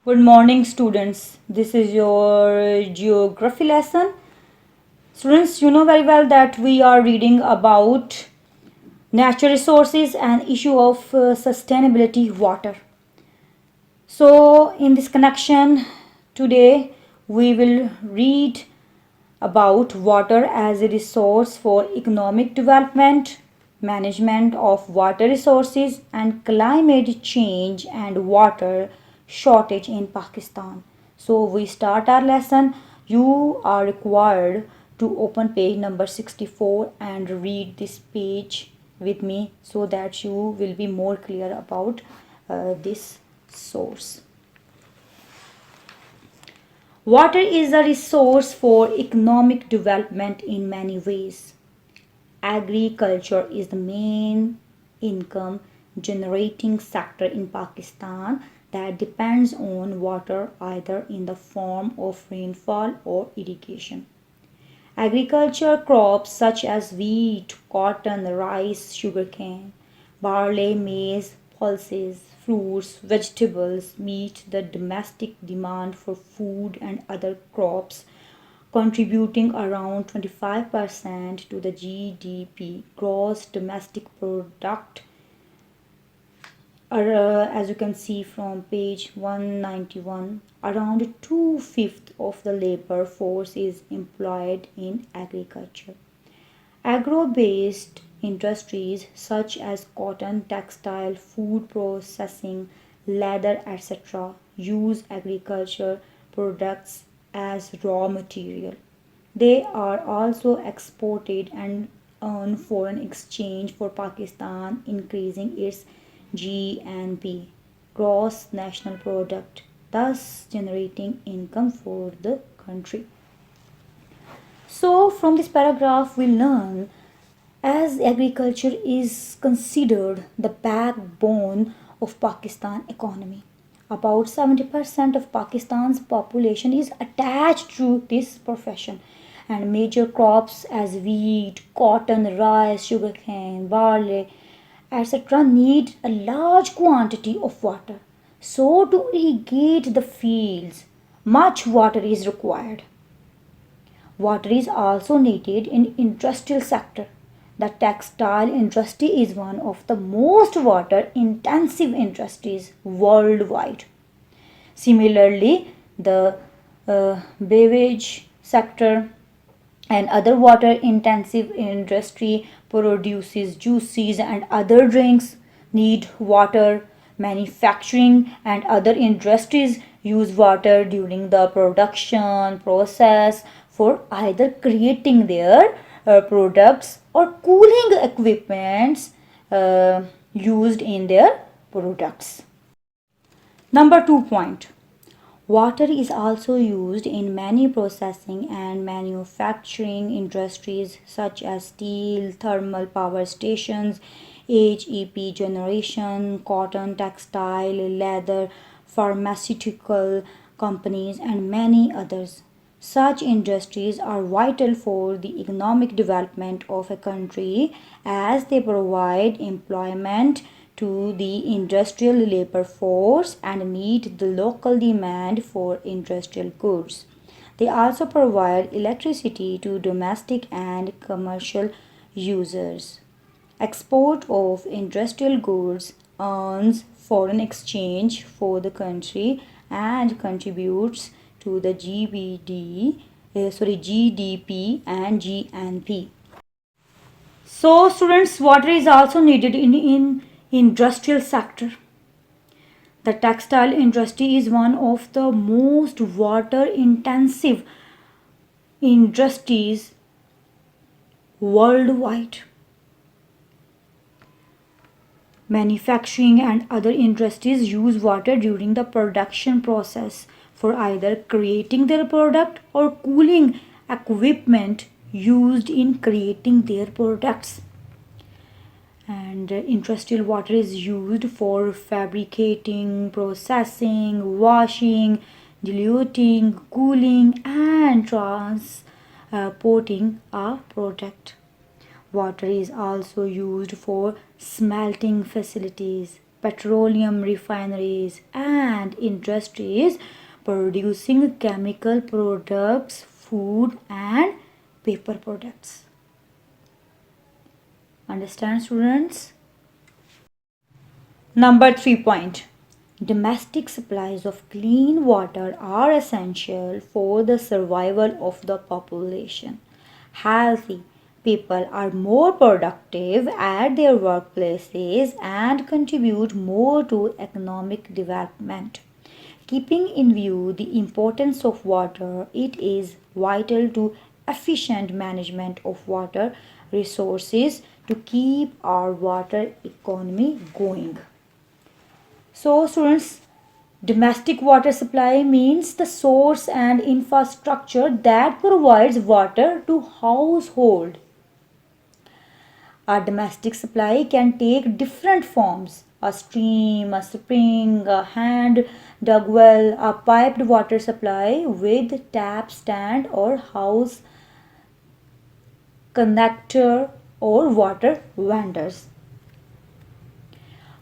Good morning, students. This is your geography lesson. Students, you know very well that we are reading about natural resources and issue of sustainability water. So, in this connection, today we will read about water as a resource for economic development, management of water resources, and climate change and water shortage in Pakistan. So, we start our lesson. You are required to open page number 64 and read this page with me so that you will be more clear about this source. Water is a resource for economic development in many ways. Agriculture is the main income generating sector in Pakistan that depends on water either in the form of rainfall or irrigation. Agriculture crops such as wheat, cotton, rice, sugarcane, barley, maize, pulses, fruits, vegetables meet the domestic demand for food and other crops, contributing around 25% to the GDP, gross domestic product, as you can see from page 191, around two-fifths of the labor force is employed in agriculture. Agro-based industries such as cotton, textile, food processing, leather, etc. use agriculture products as raw material. They are also exported and earn foreign exchange for Pakistan, increasing its GNP, gross national product, thus generating income for the country. So, from this paragraph, we learn as agriculture is considered the backbone of Pakistan economy. About 70% of Pakistan's population is attached to this profession, and major crops as wheat, cotton, rice, sugarcane, barley, etc. need a large quantity of water. So to irrigate the fields, much water is required. Water is also needed in industrial sector. The textile industry is one of the most water intensive industries worldwide. Similarly, the beverage sector and other water intensive industry produces juices and other drinks need water. Manufacturing and other industries use water during the production process for either creating their products or cooling equipments used in their products. Number 2 point. Water is also used in many processing and manufacturing industries such as steel, thermal power stations, HEP generation, cotton, textile, leather, pharmaceutical companies, and many others. Such industries are vital for the economic development of a country as they provide employment to the industrial labor force and meet the local demand for industrial goods. They also provide electricity to domestic and commercial users. Export of industrial goods earns foreign exchange for the country and contributes to the GDP and GNP. So students, water is also needed in industrial sector. The textile industry is one of the most water intensive industries worldwide. Manufacturing and other industries use water during the production process for either creating their product or cooling equipment used in creating their products. And industrial water is used for fabricating, processing, washing, diluting, cooling, and transporting a product. Water is also used for smelting facilities, petroleum refineries, and industries producing chemical products, food, and paper products. Understand, students? Number 3 point. Domestic supplies of clean water are essential for the survival of the population. Healthy people are more productive at their workplaces and contribute more to economic development. Keeping in view the importance of water, it is vital to efficient management of water resources to keep our water economy going. So, students, domestic water supply means the source and infrastructure that provides water to household. Our domestic supply can take different forms: a stream, a spring, a hand dug well, a piped water supply with tap stand or house connector or water vendors.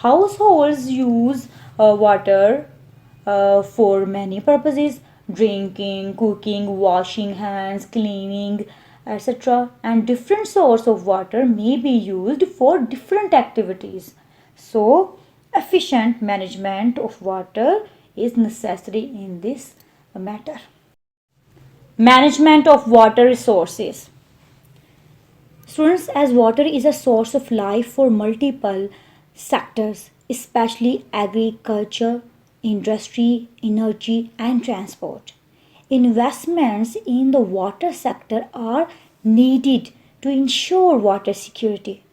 Households use water for many purposes: drinking, cooking, washing hands, cleaning, etc. And different source of water may be used for different activities. So, efficient management of water is necessary in this matter. Management of water resources. Students, as water is a source of life for multiple sectors, especially agriculture, industry, energy, and transport. Investments in the water sector are needed to ensure water security,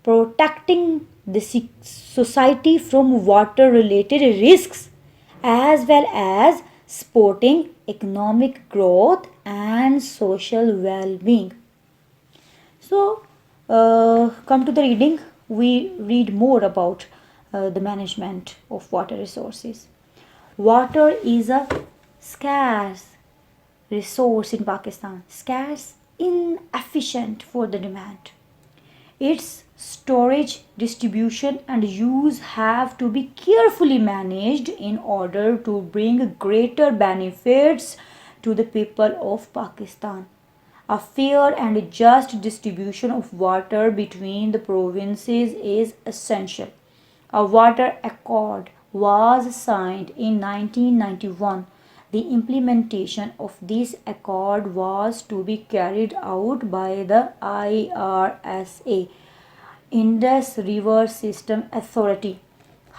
protecting the society from water related risks, as well as supporting economic growth and social well being. So, come to the reading. We read more about the management of water resources. Water is a scarce resource in Pakistan, scarce, inefficient for the demand. Its storage, distribution, and use have to be carefully managed in order to bring greater benefits to the people of Pakistan. A fair and just distribution of water between the provinces is essential. A water accord was signed in 1991. The implementation of this accord was to be carried out by the IRSA, Indus River System Authority.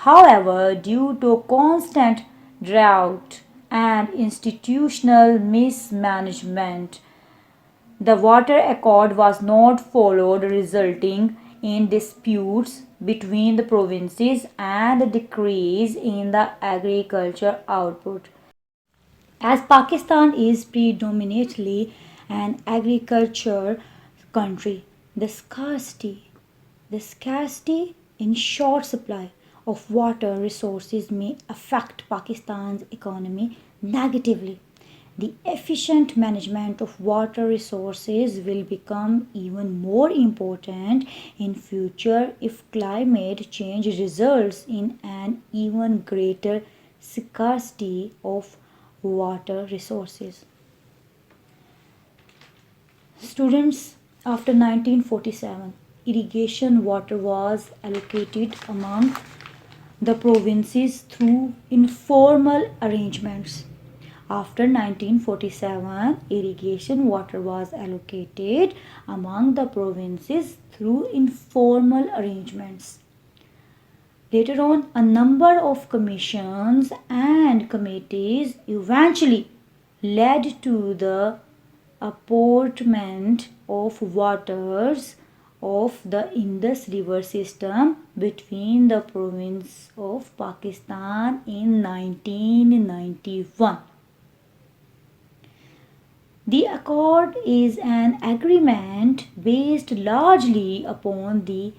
However, due to constant drought and institutional mismanagement, the water accord was not followed, resulting in disputes between the provinces and a decrease in the agriculture output. As Pakistan is predominantly an agriculture country, the scarcity in short supply of water resources may affect Pakistan's economy negatively. The efficient management of water resources will become even more important in future if climate change results in an even greater scarcity of water resources. Students, after 1947, irrigation water was allocated among the provinces through informal arrangements. After 1947, irrigation water was allocated among the provinces through informal arrangements. Later on, a number of commissions and committees eventually led to the apportionment of waters of the Indus River system between the province of Pakistan in 1991. The accord is an agreement based largely upon the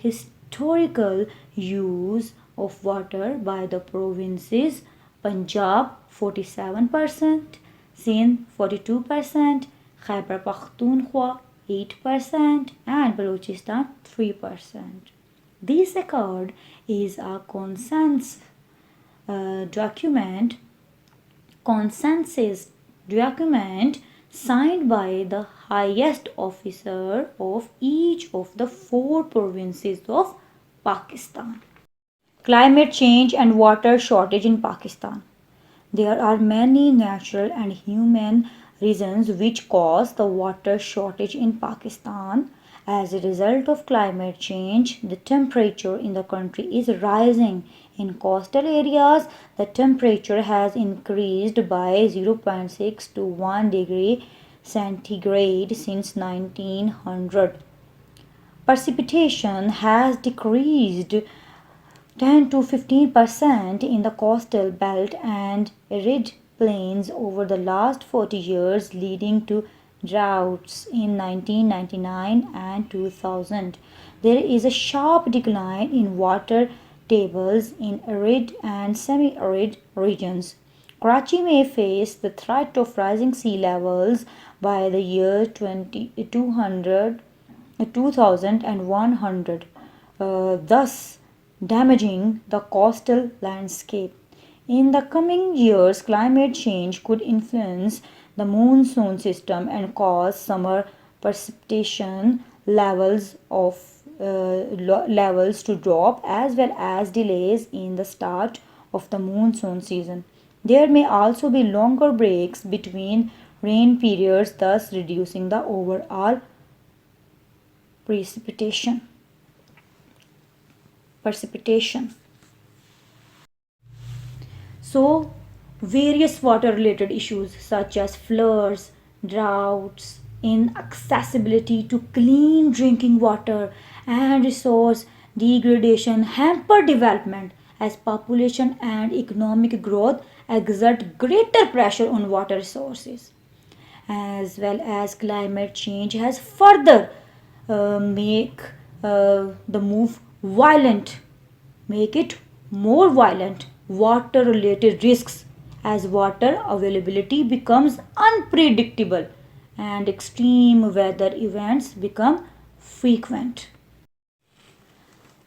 historical use of water by the provinces Punjab 47%, Sindh 42%, Khyber Pakhtunkhwa 8%, and Balochistan 3%. This accord is a document consensus document signed by the highest officer of each of the four provinces of Pakistan. Climate change and water shortage in Pakistan. There are many natural and human reasons which cause the water shortage in Pakistan. As a result of climate change, the temperature in the country is rising. In coastal areas, the temperature has increased by 0.6 to 1 degree centigrade since 1900. Precipitation has decreased 10 to 15% in the coastal belt and arid plains over the last 40 years, leading to droughts in 1999 and 2000. There is a sharp decline in water tables in arid and semi arid regions. Karachi may face the threat of rising sea levels by the year 2100, thus damaging the coastal landscape. In the coming years, climate change could influence the monsoon system and cause summer precipitation levels to drop, as well as delays in the start of the monsoon season. There may also be longer breaks between rain periods, thus reducing the overall precipitation. So, various water related issues such as floods, droughts, inaccessibility to clean drinking water, and resource degradation hamper development as population and economic growth exert greater pressure on water resources, as well as climate change has further make the move violent make it more violent. Water related risks, as water availability becomes unpredictable and extreme weather events become frequent.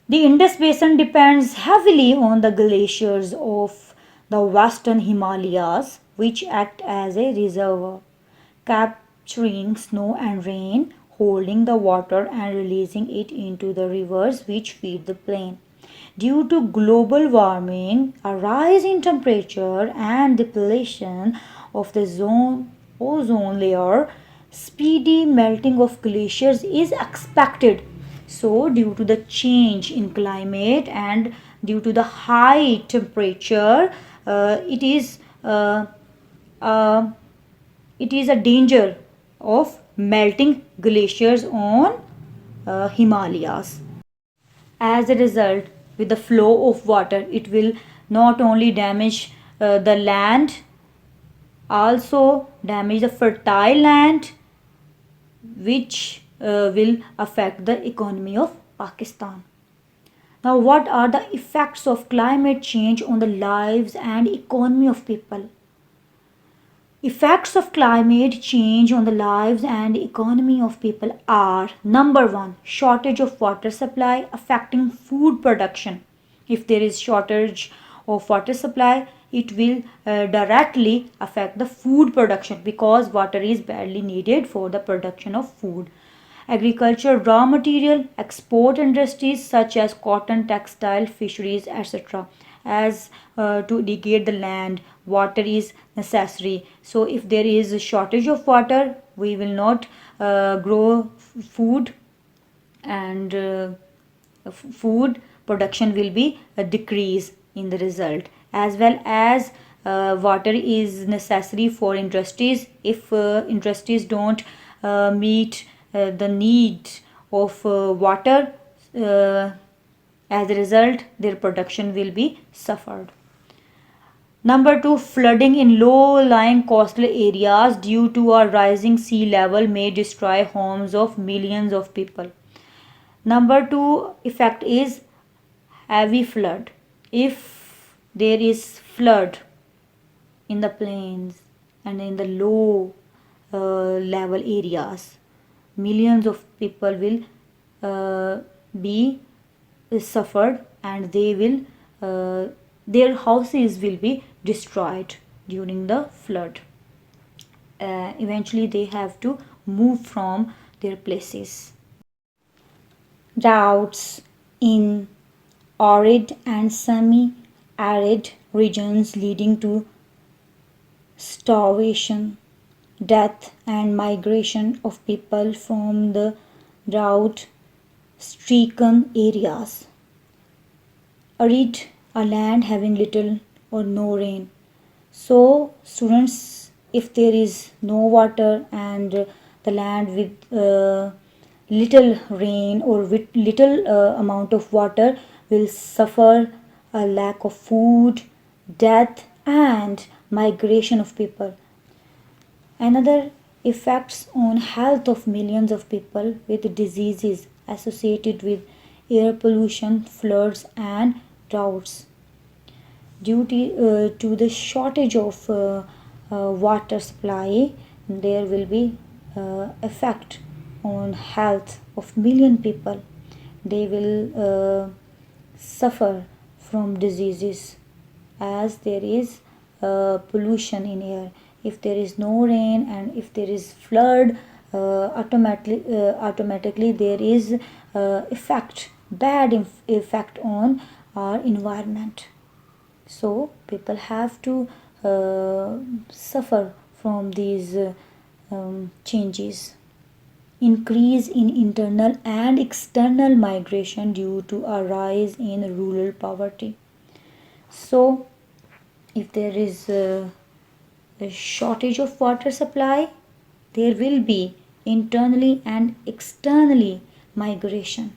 The Indus Basin depends heavily on the glaciers of the western Himalayas, which act as a reservoir, capturing snow and rain, holding the water and releasing it into the rivers which feed the plain. Due to global warming, a rise in temperature, and depletion of the ozone layer, speedy melting of glaciers is expected. So, due to the change in climate and due to the high temperature, it is uh, it is a danger of melting glaciers on Himalayas. As a result, with the flow of water, it will not only damage the land, also damage the fertile land, which will affect the economy of Pakistan. Now, what are the effects of climate change on the lives and economy of people? Effects of climate change on the lives and economy of people are: number one, shortage of water supply affecting food production. If there is shortage of water supply, it will directly affect the food production because water is badly needed for the production of food. Agriculture, raw material, export industries such as cotton, textile, fisheries, etc. As to irrigate the land, water is necessary. So, if there is a shortage of water, we will not grow food, and food production will be a decrease in the result. As well as water is necessary for industries. If industries don't meet the need of water, as a result their production will be suffered. Number two, flooding in low lying coastal areas due to a rising sea level may destroy homes of millions of people. Number two effect is heavy flood. If there is flood in the plains and in the low level areas, millions of people will be suffered, and their houses will be destroyed during the flood. Eventually they have to move from their places. Droughts in arid and semi arid regions leading to starvation, death, and migration of people from the drought stricken areas. Arid, a land having little or no rain. So, students, if there is no water and the land with little rain or with little amount of water will suffer a lack of food, death, and migration of people. Another effects on health of millions of people with diseases associated with air pollution, floods, and droughts. Due to the shortage of water supply, there will be effect on health of million people. They will suffer from diseases as there is pollution in air. If there is no rain and if there is flood, automatically there is effect on our environment. So people have to suffer from these changes. Increase in internal and external migration due to a rise in rural poverty. So if there is a shortage of water supply, there will be internally and externally migration,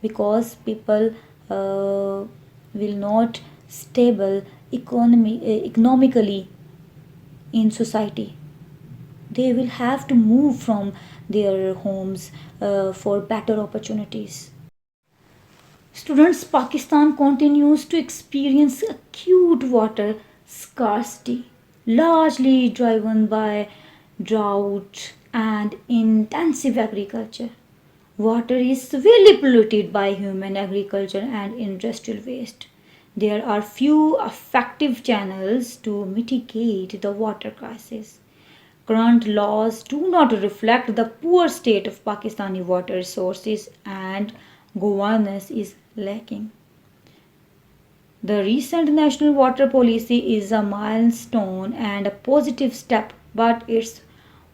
because people will not stable economically in society. They will have to move from their homes for better opportunities. Students, Pakistan continues to experience acute water scarcity, largely driven by drought and intensive agriculture. Water is severely polluted by human agriculture and industrial waste. There are few effective channels to mitigate the water crisis. Current laws do not reflect the poor state of Pakistani water resources, and governance is lacking. The recent national water policy is a milestone and a positive step, but its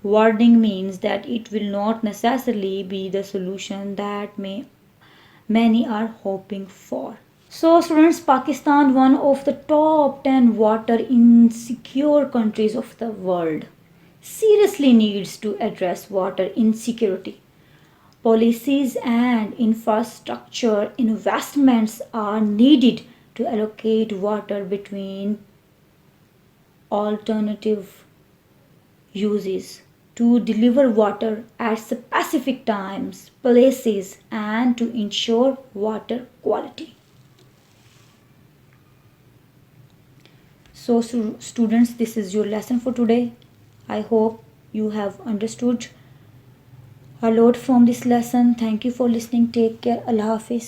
wording means that it will not necessarily be the solution that many are hoping for. So, students, Pakistan, one of the top 10 water insecure countries of the world, seriously needs to address water insecurity. Policies and infrastructure investments are needed to allocate water between alternative uses, to deliver water at specific times, places, and to ensure water quality. So, students, this is your lesson for today. I hope you have understood a lot from this lesson. Thank you for listening. Take care. Allah Hafiz.